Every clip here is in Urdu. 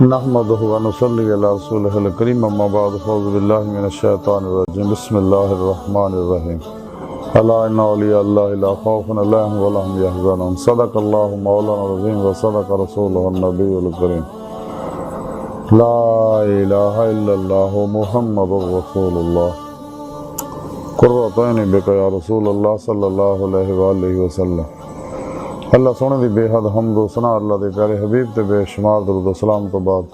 نحمده ونصلي على رسوله الكريم اما بعد فاعوذ بالله من الشيطان الرجيم بسم الله الرحمن الرحيم الا ان اولیاء الله لا خوف عليهم ولا هم يحزنون صدق الله مولانا العظيم وصدق رسوله النبي الكريم لا اله الا الله محمد رسول الله قرۃ عین بک یا رسول اللہ صلی اللہ علیہ وآلہ وسلم۔ اللہ سونے دی بے حد حمد و ثنا اللہ دے پیارے حبیب تے بے شمار درود و سلام تو بعد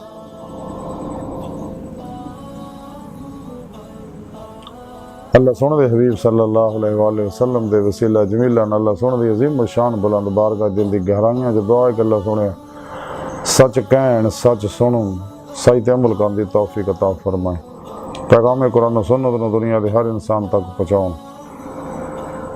اللہ سونے دے حبیب صلی اللہ علیہ وآلہ وسلم دے وسیلہ جمیلہ اللہ سونے دی عظیم شان بلند بارگاہ دل دی گہرائیاں جو دعا ہے کہ اللہ سونے سچ کہن سچ سنن صحیح تے عمل کرن دی توفیق عطا فرمائے، پیغام قرآن و سنت نو دنیا دے ہر انسان تک پہنچاؤں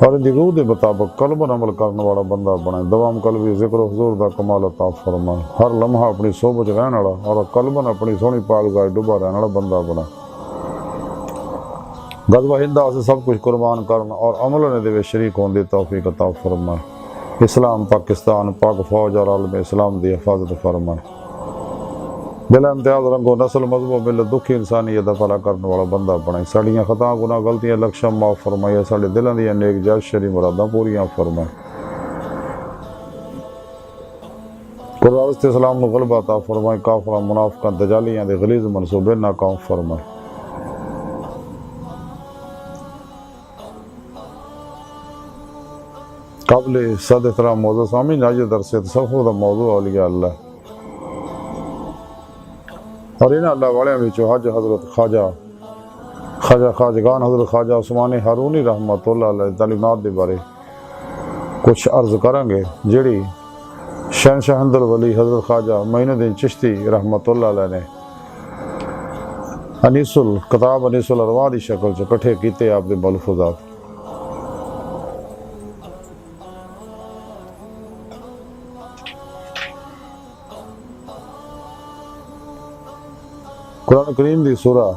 اور ان دی روح دے مطابق قلباً عمل کرنے والا بندہ بنائے، دوام قلبی ذکر و حضور دا کمال عطا فرمائے، ہر لمحہ اپنی صحبت رہن والا اور قلباً اپنی سونی پاک گاہ ڈوبا رہن والا بندہ بنائے، غزوہ ہندہ سے سب کچھ قربان کرنا اور عمل نے دے شریک ہون دی توفیق عطا فرمائے، اسلام پاکستان پاک فوج اور عالم اسلام دی حفاظت فرمائے، بلا امتیاز رنگ و نسل مذہب و ملت دکھی انسانیت دا بھلا کرنے والا بندہ بنائے، ساڑیاں خطا گناہ غلطیاں لکشم معاف فرمائے، ساڑے دلوں دیاں نیک جائز شرعی مراداں پوریاں فرمائے، قرآن اسلام نو غلبہ عطا فرمائے، کافراں منافقاں دجالیاں دے غلیظ منصوبے ناکام فرمائے۔ قبل صد احترام موضوع سامعین آج درس تصوف دا موضوع اولیاء اللہ اور انہاں اللہ والے وچوں حج حضرت خواجگان حضرت خواجہ عثمان ہارونی رحمۃ اللہ علیہ تعلیمات دے بارے کچھ عرض کریں گے، جڑی شہنشاہ الولی حضرت خواجہ معین الدین چشتی رحمۃ اللہ علیہ نے کتاب انیس الارواح دی شکل چ کٹھے کیتے آپ دے ملفوظات۔ قرآن کریم دی سورہ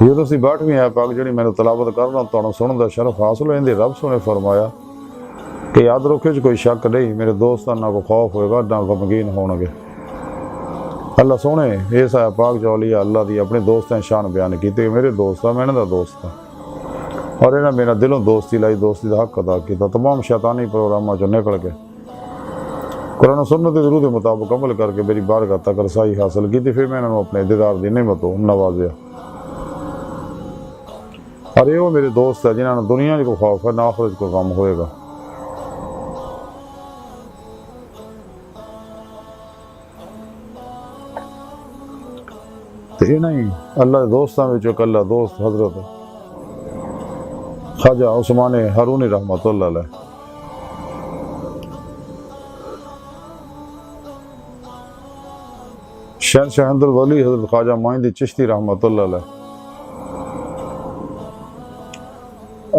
یونس دی 62ویں ہے پاک جڑی میں تلاوت کرنا تانوں سنن دا شرف حاصل ہوئے، رب سنے فرمایا کہ یاد رکھو کوئی شک نہیں، میرے دوستاں نہ کو خوف ہوئے گا نہ غمگین ہون گے۔ اللہ سونے اس آیا پاک جو اولیاء اللہ دی اپنے دوستاں شان بیان کیتے کہ میرے دوست ہے، میں نے دا دوست ہے اور انہاں میرا دلوں دوستی لائی، دوستی دا حق ادا کیتا، تمام شیطانی پروگراماں چوں نکل کے قرآن و سنت کے ضرور کے مطابق عمل کر کے میری بارگاہ تک رسائی حاصل کی تھی، پھر میں انہوں اپنے دیدار دی نعمتوں نوازیا اور یہ وہ میرے دوست ہے جنہوں نے دنیا کو خوف ہے نہ آخرت کو غم ہوئے گا۔ تو یہ نہیں اللہ کے دوستوں میں ایک اللہ دوست حضرت خواجہ عثمان ہارونی رحمۃ اللہ علیہ شہنشاہ الولی حضرت خواجہ معین الدین چشتی رحمۃ اللہ علیہ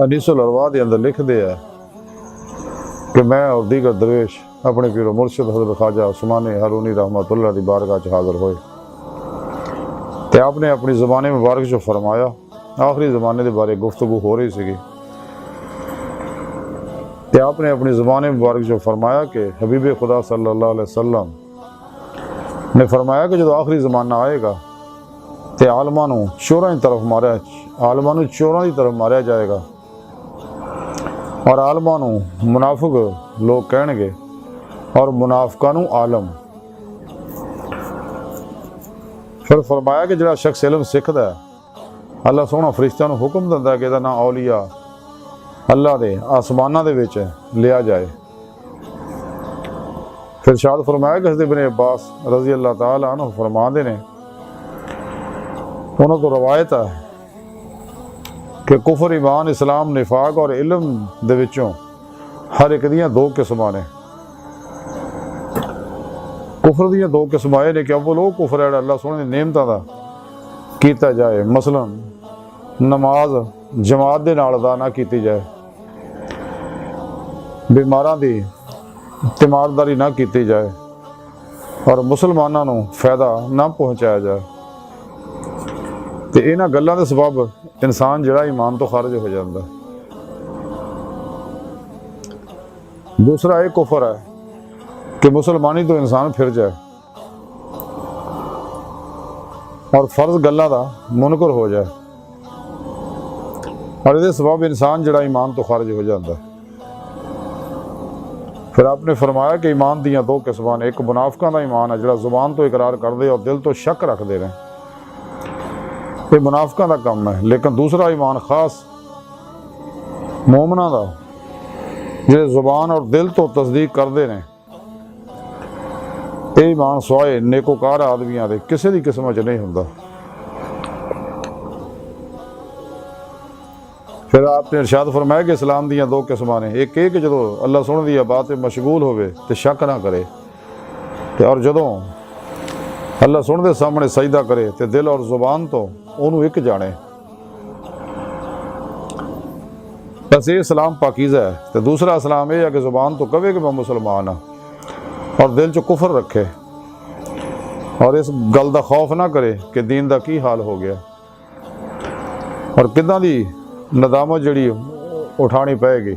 انیس الارواح دے اندر لکھ دیا ہے کہ میں اور دیگر درویش اپنے پیر و مرشد حضرت خواجہ عثمان ہارونی رحمۃ اللہ دی بارگاہ چ حاضر ہوئے تے آپ نے اپنی زبان مبارک جو فرمایا، آخری زمانے دے بارے گفتگو ہو رہی سی تے آپ نے اپنی زبان مبارک جو فرمایا کہ حبیب خدا صلی اللہ علیہ وسلم نے فرمایا کہ جب آخری زمانہ آئے گا تے عالماں نو چوراں دی طرف ماریا جائے گا اور عالماں نو منافق لوگ کہن گے اور منافقاں نو عالم۔ پھر فرمایا کہ جڑا شخص علم سکھدا ہے اللہ سونا فرشتیاں نو حکم دیندا ہے کہ دا نام اولیاء اللہ دے آسماناں دے وچ لیا جائے۔ پھر ارشاد فرمایا کہ حضرت ابن عباس رضی اللہ تعالیٰ عنہ فرماندے نے انہوں تو روایت ہے کہ کفر ایمان اسلام نفاق اور علم دے وچوں ہر ایک دیاں دو قسماں نے۔ کفر دیاں دو قسماں نے کہ اول وہ کفر ہے اللہ سونے دی نعمتاں دا کیتا جائے، مثلا نماز جماعت دے نال ادا نہ کیتی جائے، بیماراں دی تیمارداری نہ کیتی جائے اور مسلمانوں نو فائدہ نہ پہنچایا جائے، تے انہاں گلاں دے سبب انسان جڑا ایمان تو خارج ہو جاندا۔ دوسرا ایک کفر ہے کہ مسلمانی تو انسان پھر جائے اور فرض گلاں دا منکر ہو جائے، اور یہ سبب انسان جڑا ایمان تو خارج ہو جاتا ہے۔ پھر آپ نے فرمایا کہ ایمان دیاں دو قسمان، ایک منافقاں دا ایمان ہے جڑا زبان تو اقرار کر دے اور دل تو شک رکھ دے رہے، یہ منافقاں دا کم ہے۔ لیکن دوسرا ایمان خاص مومناں دا جڑے زبان اور دل تو تصدیق کر دے رہے، یہ ایمان سوائے نیکوکار آدمیاں دے کسی دی قسم وچ نہیں ہوندا۔ پھر آپ نے ارشاد فرمایا کہ اسلام دیاں دو قسمان ہیں، ایک کہ جدو اللہ سن دی بات مشغول ہوئے تے شک نہ کرے، اور جدوں اللہ سن دے سامنے سجدہ کرے تے دل اور زبان تو انہوں ایک جانے۔ بس یہ اسلام پاکیزہ ہے۔ تے دوسرا اسلام یہ ہے کہ زبان تو کہے کہ میں مسلمان ہاں اور دل چ کفر رکھے، اور اس گل دا خوف نہ کرے کہ دین دا کی حال ہو گیا، اور کداں دی ندامت جڑی اٹھانی پائے گی،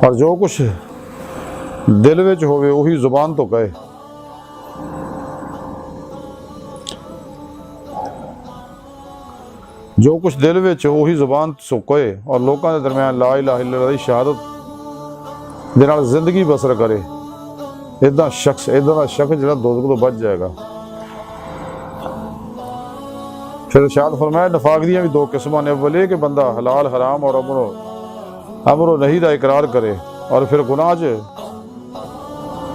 اور جو کچھ دل وچ ہوئے وہی زبان تو کہے۔ جو کچھ دل وچ وہی زبان سو کہے، اور لوکاں دے درمیان لا الہ الا اللہ دی شہادت دے نال زندگی بسر کرے، ادھا دا شخص جڑا دوزخ تو بچ جائے گا۔ پھر ارشاد فرمایا نفاق دیاں بھی دو قسماں نے، اول یہ کہ بندہ حلال حرام اور امر و نہی دا اقرار کرے اور پھر گناہ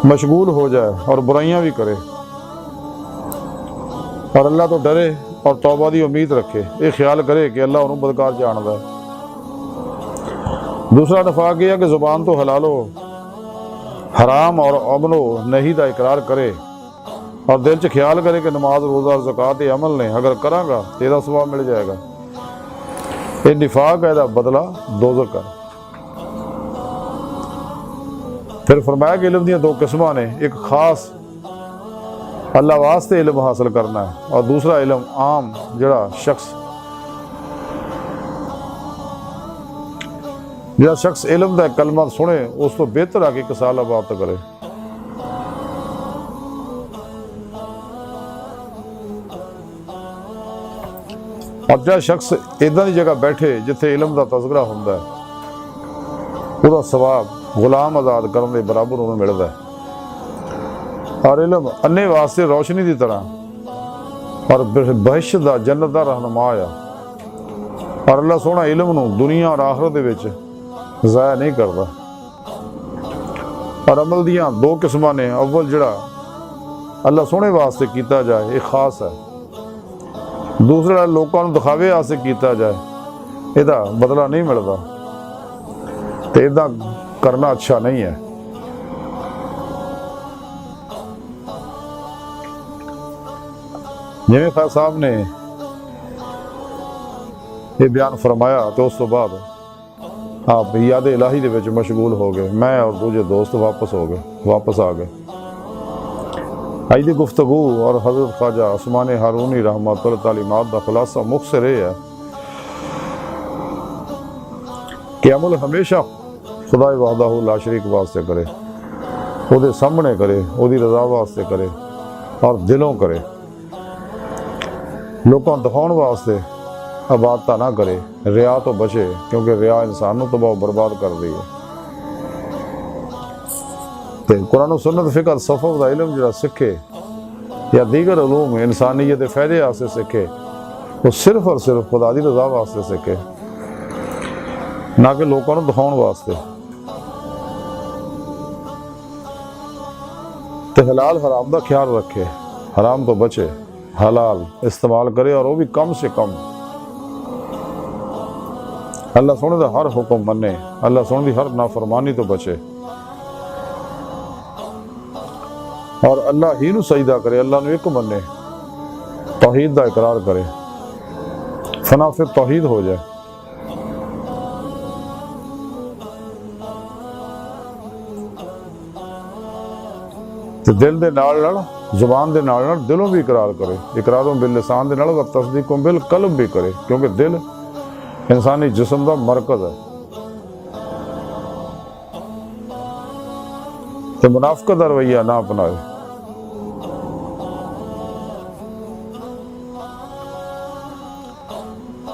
مشغول ہو جائے اور برائیاں بھی کرے، اور اللہ تو ڈرے اور توبہ دی امید رکھے، یہ خیال کرے کہ اللہ انہوں بدکار جاندا ہے۔ دوسرا نفاق یہ ہے کہ زبان تو حلال و حرام اور امن و نہی دا اقرار کرے اور دل چ خیال کرے کہ نماز روزہ اور زکوٰۃ یہ عمل نے، اگر کراں گا تیرا ثواب مل جائے گا، یہ نفاق ہے، دا بدلہ دوزخ کا۔ پھر فرمایا کہ علم دیاں دو قسماں نے، ایک خاص اللہ واسطے علم حاصل کرنا ہے، اور دوسرا علم عام جڑا شخص علم دا کلمہ سنے اس تو بہتر آ کے کسالہ بات کرے۔ اور جہاں شخص ادھا دی جگہ بیٹھے جتھے علم دا تذکرہ ہوندا ہے، وہ دا ثواب غلام آزاد کرنے دے برابر انہوں ملدا ہے، اور علم انے واسطے روشنی دی طرح اور بہشت دا جنت دا رہنما آیا، اور اللہ سونا علم نو دنیا اور آخرت دے وچ ضائع نہیں کرتا۔ اور عمل دیاں دو قسماں نے، اول جڑا اللہ سونے واسطے کیتا جائے یہ خاص ہے، دوسرا لوکاں نو دکھاوے واسطے کیتا جائے یہ بدلہ نہیں ملتا، تے ادھا کرنا اچھا نہیں ہے۔ جویں خیر صاحب نے یہ بیان فرمایا تو اس تو بعد آپ یاد الہی دے وچ مشغول ہو گئے، میں اور دوجے دوست واپس آ گئے۔ آج دی گفتگو اور حضرت خواجہ عثمان ہارونی رحمۃ اللہ تعلیمات دا خلاصہ مختصر یہ ہے کہ عمل ہمیشہ خدا وحدہ لا شریک واسطے کرے، وہ دے سامنے کرے، وہ دی رضا واسطے کرے، اور دلوں کرے، لوکاں دکھاؤن واسطے عبادتہ نہ کرے، ریا تو بچے کیونکہ ریا انسان نو تباہ و برباد کر دی ہے۔ تے قرآن و سنت فقہ صفحہ دا علم جڑا سکھے یا دیگر علوم انسانیت فائدے واسطے سکھے، وہ صرف اور صرف خدا دی رضا واسطے سکھے، نہ کہ لوکاں نو دکھاؤن واسطے۔ تے حلال حرام دا خیال رکھے، حرام تو بچے، حلال استعمال کرے اور وہ بھی کم سے کم، اللہ سونے دا ہر حکم منے، اللہ سونے دی ہر نافرمانی تو بچے، اور اللہ ہی نو سجدہ کرے، اللہ نو ایک منے، توحید دا اقرار کرے، فنا پھر توحید ہو جائے۔ دل دے نال زبان دے نال دلوں بھی اقرار کرے، اقراروں باللسان دے نال و تصدیقوں بالقلب بھی کرے، کیونکہ دل انسانی جسم دا مرکز ہے۔ تو منافقت دا رویہ نہ اپنائے۔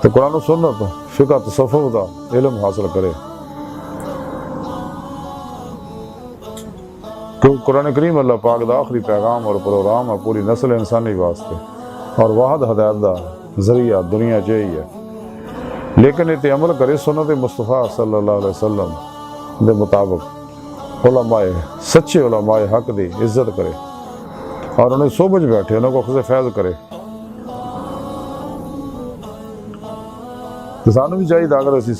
تو قرآن و سنت فقہ تصوف دا علم حاصل کرے، کیونکہ قرآن کریم اللہ پاک دا آخری پیغام اور پروگرام ہے پوری نسل انسانی واسطے، اور واحد ہدایت دا ذریعہ دنیا چاہیے، لیکن یہ عمل کرے سنت مصطفیٰ صلی اللہ علیہ وسلم دے مطابق، علماء سچے علماء حق دی عزت کرے اور انہیں سمجھ بیٹھے، انہیں کو خز فیض کرے۔ تو سانو بھی چاہیے اگر اسی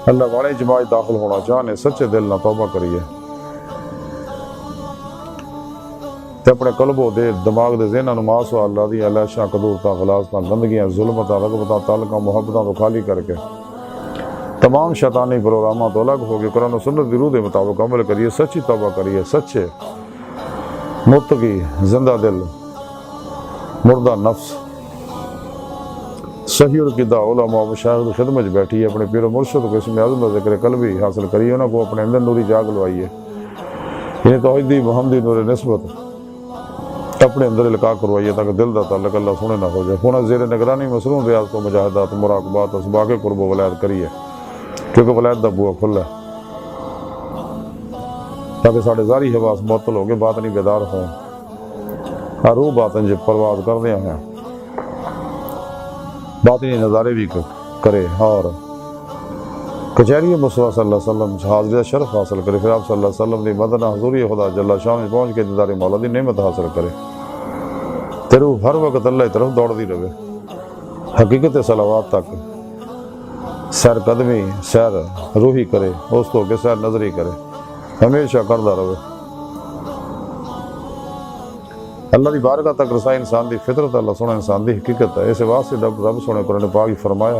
اللہ والے جماعت داخل ہونا چاہنے سچے دل نہ توبہ کریے، تے اپنے قلب و دل دماغ دے ذہن نماز و اللہ دی علیشاں قدورتاں غلاظتاں گندگیاں ظلمتاں رغبتاں تعلقاں محبتاں تو خالی کر کے تمام شیطانی پروگرامات تو الگ ہو گئے، قرآن و سنت دی روح دے مطابق عمل کریے، سچی توبہ کریے، سچے متقی زندہ دل مردہ نفس صحیح القدہ علماء مشاہد خدمت بیٹھی ہے، اپنے پیر و مرشد کو اسم اعظم کا ذکر قلبی حاصل کریے، انہوں کو اپنے اندر نوری جاگ لوائیے، یعنی توحیدی محمدی نور نسبت اپنے اندر القاء کروائیے تاکہ دل دا تعلق اللہ سنے نہ ہو جائے۔ ہونا زیر نگرانی مصنون ریاض کو مجاہدات مراقبات اسباق قرب و ولایت کریے، کیونکہ ولایت دا بوا کھلا ہے، تاکہ ساڑھے ظاہری حواس معطل ہو گئے، باطنی بیدار ہوں، اور روح باطن جب پرواز کر دیا ہیں باطنی نظارے بھی کرے، اور کچہری مصطفیٰ صلی اللہ علیہ وسلم حاضری شرف حاصل کرے، پھر آپ صلی اللہ علیہ وسلم دی مدنہ حضوری خدا جل شاہ میں پہنچ کے دیدار مولا دی نعمت حاصل کرے، تیرو ہر وقت اللہ کی طرف دوڑ دی رہے، حقیقت صلوات تک سیر قدمی سیر روحی کرے، اس تو کہ سیر نظری کرے، ہمیشہ کردہ رہے۔ اللہ دی بارگاہ تک رسائی انسان دی فطرت، اللہ سونا انسان دی حقیقت ہے، اس واسطے رب سونے قرآن پاک فرمایا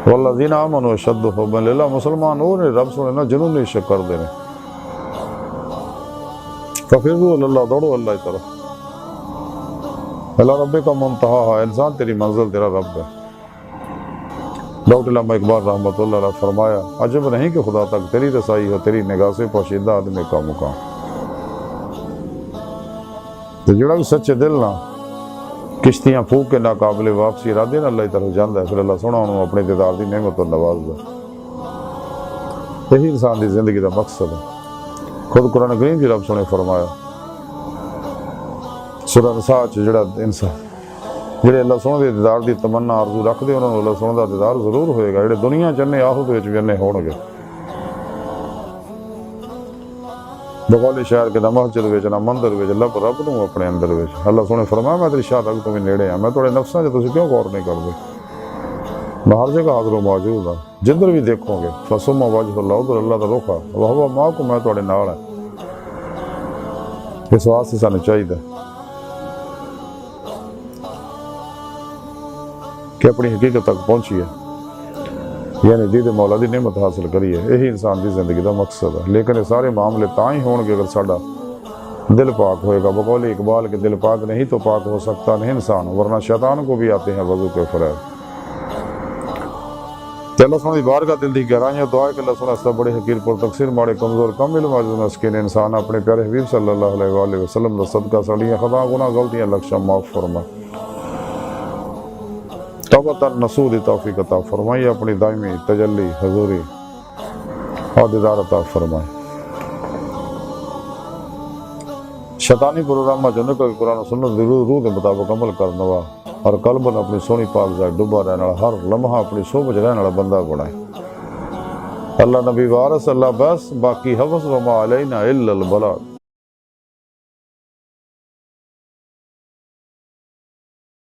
والذین آمنوا اشد حبا للہ، مسلمان وہ نے رب سونے نہ جنون شک کر دینے، ففروا اللہ دوڑو اللہ کی طرف، اللہ رب کا منتہا ہے، انسان تیری منزل تیرا رب ہے۔ ڈاکٹر علامہ اقبال رحمۃ اللہ علیہ فرمایا عجب نہیں کہ خدا تک تیری رسائی ہو، تیری نگاہ سے پوشیدہ آدمی کا مقام۔ تو جڑا بھی سچے دل نہ کشتیاں پھونک کے ناقابل واپسی ارادے نہ اللہ کی طرف جاندہ ہے، پھر اللہ سونا انہوں اپنے دیدار دی نعمت اور نواز دا۔ یہی انسان دی زندگی دا مقصد ہے۔ خود قرآن کریم کی رب سونے فرمایا سورہ نساء جڑا انسان جڑے اللہ سونے دے دیدار دی تمنا آرزو رکھ دے، انہوں نے اللہ سونے دا دیدار ضرور ہوئے گا، جڑے دنیا چنے آخرت وچ بھی انہیں ہون گے۔ بقول شاعر کے نہ مسجد وچ نہ مندر وچ لب رب نوں اپنے اندر وچ، اللہ سونے فرمایا میں تیری شاہ تک تو بھی نیڑے ہاں، میں تھوڑے نفساں جو تسی کیوں غور نہیں کردے، میں ہر جگہ حاضر و موجود ہاں، جدھر بھی دیکھو گے فثم وجہ اللہ، ادھر اللہ دا رخ ہے، وہو معکم میں تھوڑے نال ہاں۔ اس واسطے سانوں چاہیے کہ اپنی حقیقت تک پہنچیے، یعنی دید مولا دی نعمت حاصل کریے، یہی انسان دی زندگی دا مقصد ہے۔ لیکن یہ سارے معاملے تاں ہی ہون گے اگر ساڈا دل پاک ہوئے گا۔ بقول اقبال کے دل پاک نہیں تو پاک ہو سکتا نہیں انسان، ورنہ شیطان کو بھی آتے ہیں وضو کے فریب۔ کہ اللہ سونے دی بارگاہ دل دی گہرائیاں دعا ہے کہ اللہ سونے اس بڑے حقیر پر تقصیر ماڑے کمزور کم علم عاجز مسکین انسان اپنے پیارے حبیب صلی اللہ علیہ وآلہ وسلم دا صدقہ سڑیاں خطا گناہ غلطیاں لکشاں معاف فرما، توبہ نصوح دی توفیق عطا فرمائی، اپنی دائمی تجلی حضوری اور دیدار عطا فرمائی۔ شیطانی پروگرامہ جو نکل قرآن و سنت دی روح دے مطابق عمل کرنا وا، اور قلبن اپنی سونی پاک ذات ڈبا رہنے والا، ہر لمحہ اپنی سوچ رہنے والا بندہ بنائے۔ اللہ نبی وارث اللہ بس، باقی حفظ وما علینا الا البلاغ۔